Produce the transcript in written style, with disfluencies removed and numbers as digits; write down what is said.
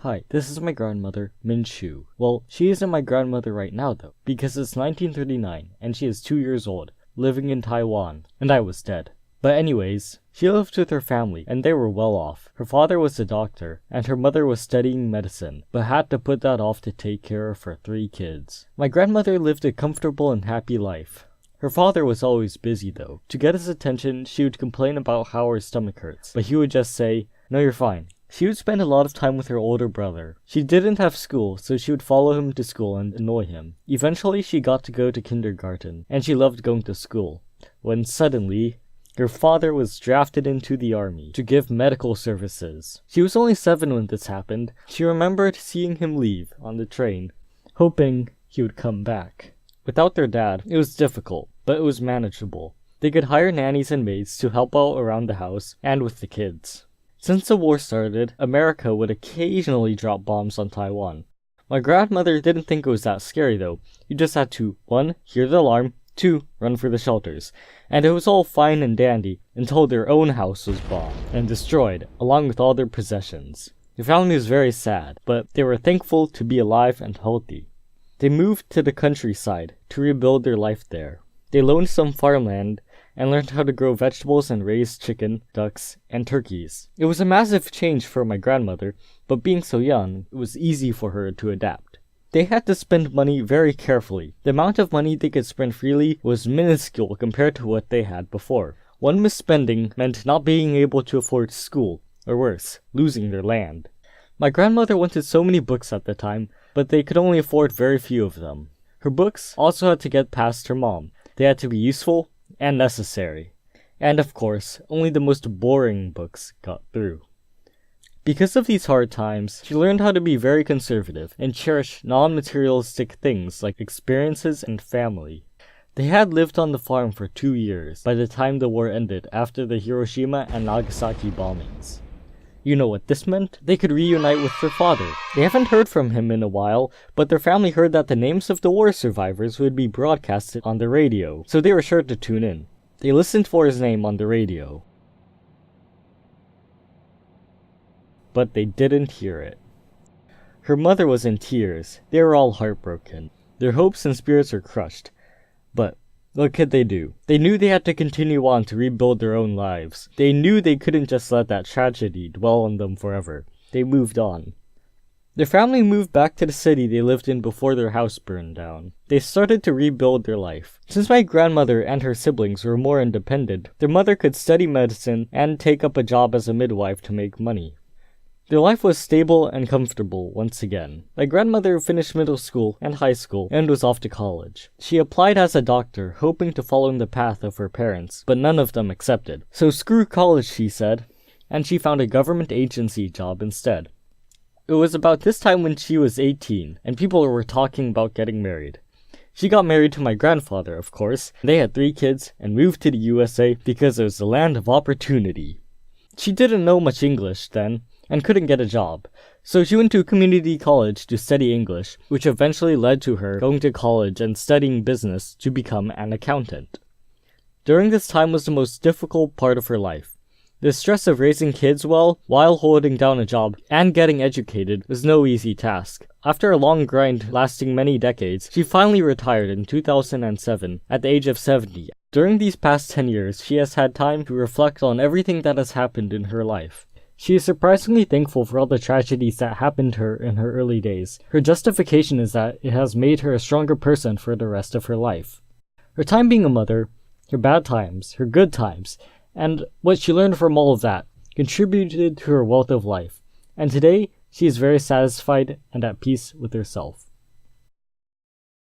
Hi, this is my grandmother, Min Shu. Well, she isn't my grandmother right now though, because it's 1939 and she is 2 years old, living in Taiwan, and I was dead. But anyways, she lived with her family and they were well off. Her father was a doctor and her mother was studying medicine, but had to put that off to take care of her 3 kids. My grandmother lived a comfortable and happy life. Her father was always busy though. To get his attention, she would complain about how her stomach hurts, but he would just say, "No, you're fine." She would spend a lot of time with her older brother. She didn't have school, so she would follow him to school and annoy him. Eventually, she got to go to kindergarten, and she loved going to school. When suddenly, her father was drafted into the army to give medical services. She was only 7 when this happened. She remembered seeing him leave on the train, hoping he would come back. Without their dad, it was difficult, but it was manageable. They could hire nannies and maids to help out around the house and with the kids. Since the war started, America would occasionally drop bombs on Taiwan. My grandmother didn't think it was that scary though. You just had to 1. Hear the alarm, 2. Run for the shelters. And it was all fine and dandy until their own house was bombed and destroyed, along with all their possessions. The family was very sad, but they were thankful to be alive and healthy. They moved to the countryside to rebuild their life there. They loaned some farmland and learned how to grow vegetables and raise chicken, ducks, and turkeys. It was a massive change for my grandmother, but being so young, it was easy for her to adapt. They had to spend money very carefully. The amount of money they could spend freely was minuscule compared to what they had before. One misspending meant not being able to afford school, or worse, losing their land. My grandmother wanted so many books at the time, but they could only afford very few of them. Her books also had to get past her mom. They had to be useful and necessary. And of course, only the most boring books got through. Because of these hard times, she learned how to be very conservative and cherish non-materialistic things like experiences and family. They had lived on the farm for 2 years by the time the war ended after the Hiroshima and Nagasaki bombings. You know what this meant? They could reunite with their father. They haven't heard from him in a while, but their family heard that the names of the war survivors would be broadcasted on the radio, so they were sure to tune in. They listened for his name on the radio, but they didn't hear it. Her mother was in tears. They were all heartbroken. Their hopes and spirits were crushed. But what could they do? They knew they had to continue on to rebuild their own lives. They knew they couldn't just let that tragedy dwell on them forever. They moved on. Their family moved back to the city they lived in before their house burned down. They started to rebuild their life. Since my grandmother and her siblings were more independent, their mother could study medicine and take up a job as a midwife to make money. Their life was stable and comfortable once again. My grandmother finished middle school and high school and was off to college. She applied as a doctor, hoping to follow in the path of her parents, but none of them accepted. So screw college, she said, and she found a government agency job instead. It was about this time when she was 18, and people were talking about getting married. She got married to my grandfather, of course. They had 3 kids and moved to the USA because it was the land of opportunity. She didn't know much English then, and couldn't get a job, so she went to community college to study English, which eventually led to her going to college and studying business to become an accountant. During this time was the most difficult part of her life. The stress of raising kids well, while holding down a job and getting educated was no easy task. After a long grind lasting many decades, she finally retired in 2007 at the age of 70. During these past 10 years, she has had time to reflect on everything that has happened in her life. She is surprisingly thankful for all the tragedies that happened to her in her early days. Her justification is that it has made her a stronger person for the rest of her life. Her time being a mother, her bad times, her good times, and what she learned from all of that contributed to her wealth of life. And today, she is very satisfied and at peace with herself.